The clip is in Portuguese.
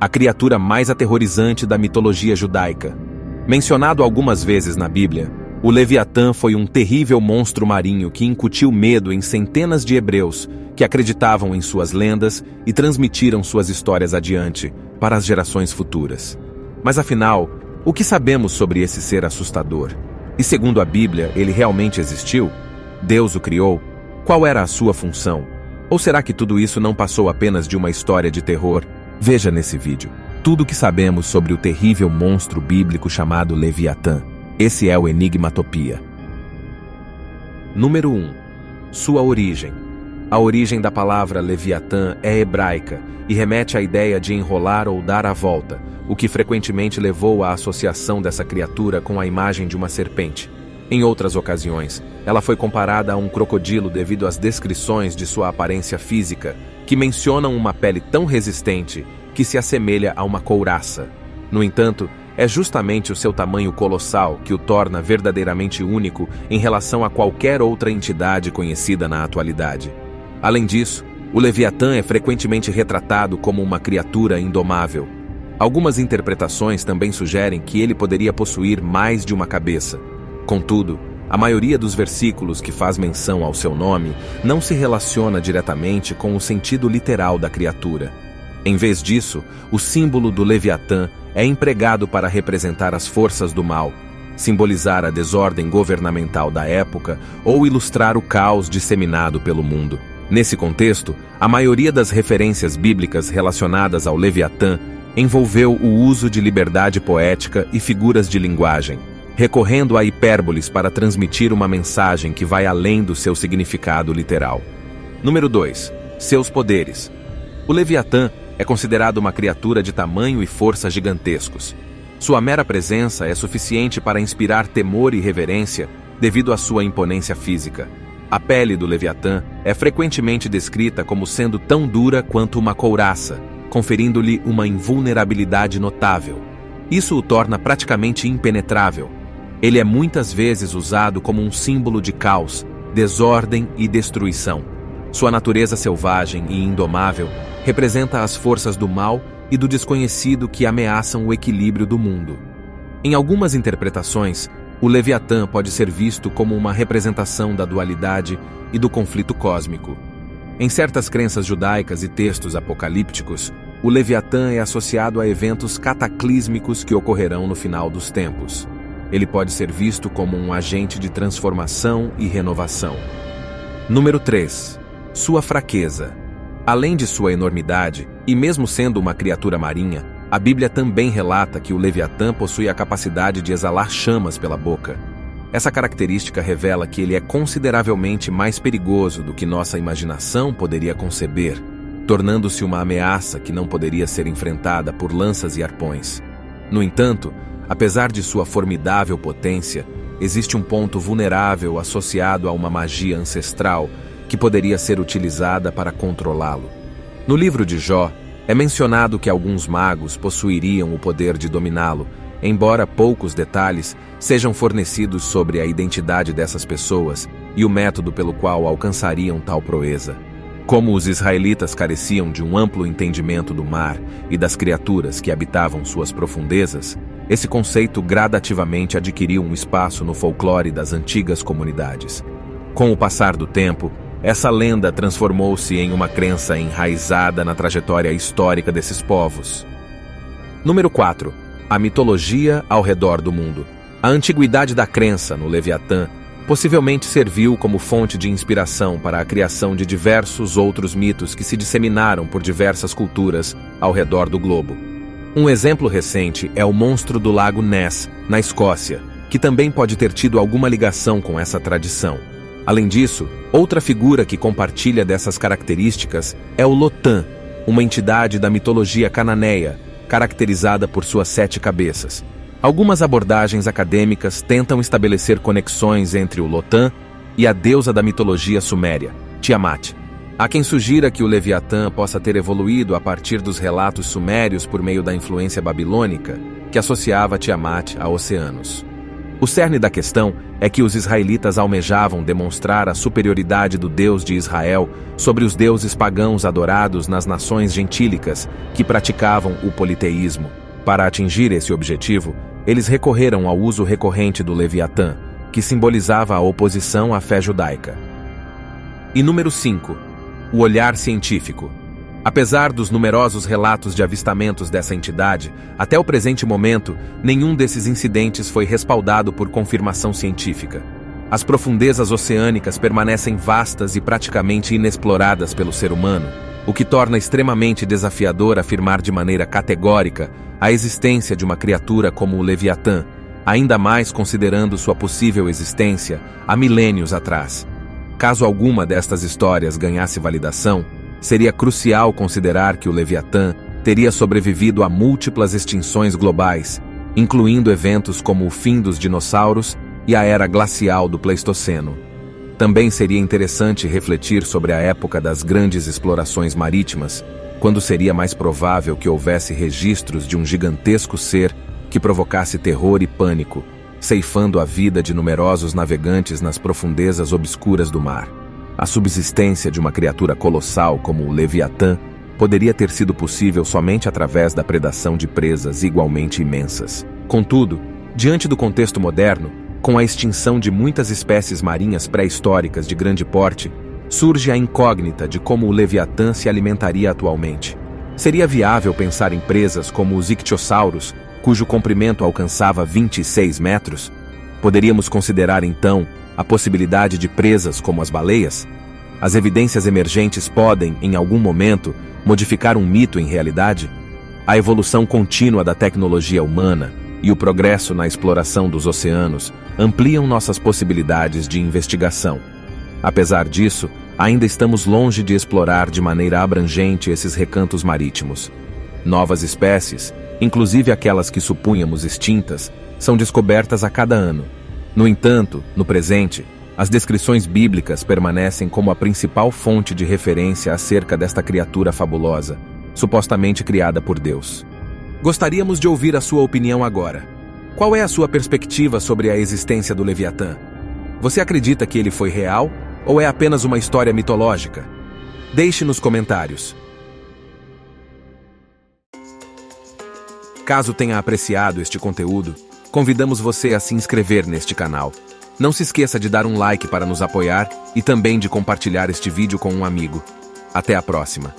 a criatura mais aterrorizante da mitologia judaica. Mencionado algumas vezes na Bíblia, o Leviatã foi um terrível monstro marinho que incutiu medo em centenas de hebreus que acreditavam em suas lendas e transmitiram suas histórias adiante para as gerações futuras. Mas afinal, o que sabemos sobre esse ser assustador? E segundo a Bíblia, ele realmente existiu? Deus o criou? Qual era a sua função? Ou será que tudo isso não passou apenas de uma história de terror? Veja nesse vídeo tudo o que sabemos sobre o terrível monstro bíblico chamado Leviatã. Esse é o Enigmatopia. Número 1. Sua origem. A origem da palavra Leviatã é hebraica e remete à ideia de enrolar ou dar a volta, o que frequentemente levou à associação dessa criatura com a imagem de uma serpente. Em outras ocasiões, ela foi comparada a um crocodilo devido às descrições de sua aparência física, que mencionam uma pele tão resistente que se assemelha a uma couraça. No entanto, é justamente o seu tamanho colossal que o torna verdadeiramente único em relação a qualquer outra entidade conhecida na atualidade. Além disso, o Leviatã é frequentemente retratado como uma criatura indomável. Algumas interpretações também sugerem que ele poderia possuir mais de uma cabeça. Contudo, a maioria dos versículos que faz menção ao seu nome não se relaciona diretamente com o sentido literal da criatura. Em vez disso, o símbolo do Leviatã é empregado para representar as forças do mal, simbolizar a desordem governamental da época ou ilustrar o caos disseminado pelo mundo. Nesse contexto, a maioria das referências bíblicas relacionadas ao Leviatã envolveu o uso de liberdade poética e figuras de linguagem, recorrendo a hipérboles para transmitir uma mensagem que vai além do seu significado literal. Número 2. Seus poderes. O Leviatã é considerado uma criatura de tamanho e força gigantescos. Sua mera presença é suficiente para inspirar temor e reverência devido à sua imponência física. A pele do Leviatã é frequentemente descrita como sendo tão dura quanto uma couraça, conferindo-lhe uma invulnerabilidade notável. Isso o torna praticamente impenetrável. Ele é muitas vezes usado como um símbolo de caos, desordem e destruição. Sua natureza selvagem e indomável representa as forças do mal e do desconhecido que ameaçam o equilíbrio do mundo. Em algumas interpretações, o Leviatã pode ser visto como uma representação da dualidade e do conflito cósmico. Em certas crenças judaicas e textos apocalípticos, o Leviatã é associado a eventos cataclísmicos que ocorrerão no final dos tempos. Ele pode ser visto como um agente de transformação e renovação. Número 3. Sua fraqueza. Além de sua enormidade, e mesmo sendo uma criatura marinha, a Bíblia também relata que o Leviatã possui a capacidade de exalar chamas pela boca. Essa característica revela que ele é consideravelmente mais perigoso do que nossa imaginação poderia conceber, tornando-se uma ameaça que não poderia ser enfrentada por lanças e arpões. No entanto, apesar de sua formidável potência, existe um ponto vulnerável associado a uma magia ancestral que poderia ser utilizada para controlá-lo. No livro de Jó, é mencionado que alguns magos possuiriam o poder de dominá-lo, embora poucos detalhes sejam fornecidos sobre a identidade dessas pessoas e o método pelo qual alcançariam tal proeza. Como os israelitas careciam de um amplo entendimento do mar e das criaturas que habitavam suas profundezas, esse conceito gradativamente adquiriu um espaço no folclore das antigas comunidades. Com o passar do tempo, essa lenda transformou-se em uma crença enraizada na trajetória histórica desses povos. Número 4. A mitologia ao redor do mundo. A antiguidade da crença no Leviatã possivelmente serviu como fonte de inspiração para a criação de diversos outros mitos que se disseminaram por diversas culturas ao redor do globo. Um exemplo recente é o monstro do lago Ness, na Escócia, que também pode ter tido alguma ligação com essa tradição. Além disso, outra figura que compartilha dessas características é o Lotã, uma entidade da mitologia cananeia, caracterizada por suas 7 cabeças. Algumas abordagens acadêmicas tentam estabelecer conexões entre o Lotã e a deusa da mitologia suméria, Tiamat. Há quem sugira que o Leviatã possa ter evoluído a partir dos relatos sumérios por meio da influência babilônica, que associava Tiamat a oceanos. O cerne da questão é que os israelitas almejavam demonstrar a superioridade do Deus de Israel sobre os deuses pagãos adorados nas nações gentílicas que praticavam o politeísmo. Para atingir esse objetivo, eles recorreram ao uso recorrente do Leviatã, que simbolizava a oposição à fé judaica. E número 5. O olhar científico. Apesar dos numerosos relatos de avistamentos dessa entidade, até o presente momento, nenhum desses incidentes foi respaldado por confirmação científica. As profundezas oceânicas permanecem vastas e praticamente inexploradas pelo ser humano, o que torna extremamente desafiador afirmar de maneira categórica a existência de uma criatura como o Leviatã, ainda mais considerando sua possível existência há milênios atrás. Caso alguma destas histórias ganhasse validação, seria crucial considerar que o Leviatã teria sobrevivido a múltiplas extinções globais, incluindo eventos como o fim dos dinossauros e a era glacial do Pleistoceno. Também seria interessante refletir sobre a época das grandes explorações marítimas, quando seria mais provável que houvesse registros de um gigantesco ser que provocasse terror e pânico, ceifando a vida de numerosos navegantes nas profundezas obscuras do mar. A subsistência de uma criatura colossal como o Leviatã poderia ter sido possível somente através da predação de presas igualmente imensas. Contudo, diante do contexto moderno, com a extinção de muitas espécies marinhas pré-históricas de grande porte, surge a incógnita de como o Leviatã se alimentaria atualmente. Seria viável pensar em presas como os ictiossauros, cujo comprimento alcançava 26 metros? Poderíamos considerar, então, a possibilidade de presas como as baleias? As evidências emergentes podem, em algum momento, modificar um mito em realidade? A evolução contínua da tecnologia humana e o progresso na exploração dos oceanos ampliam nossas possibilidades de investigação. Apesar disso, ainda estamos longe de explorar de maneira abrangente esses recantos marítimos. Novas espécies, inclusive aquelas que supunhamos extintas, são descobertas a cada ano. No entanto, no presente, as descrições bíblicas permanecem como a principal fonte de referência acerca desta criatura fabulosa, supostamente criada por Deus. Gostaríamos de ouvir a sua opinião agora. Qual é a sua perspectiva sobre a existência do Leviatã? Você acredita que ele foi real ou é apenas uma história mitológica? Deixe nos comentários. Caso tenha apreciado este conteúdo, convidamos você a se inscrever neste canal. Não se esqueça de dar um like para nos apoiar e também de compartilhar este vídeo com um amigo. Até a próxima!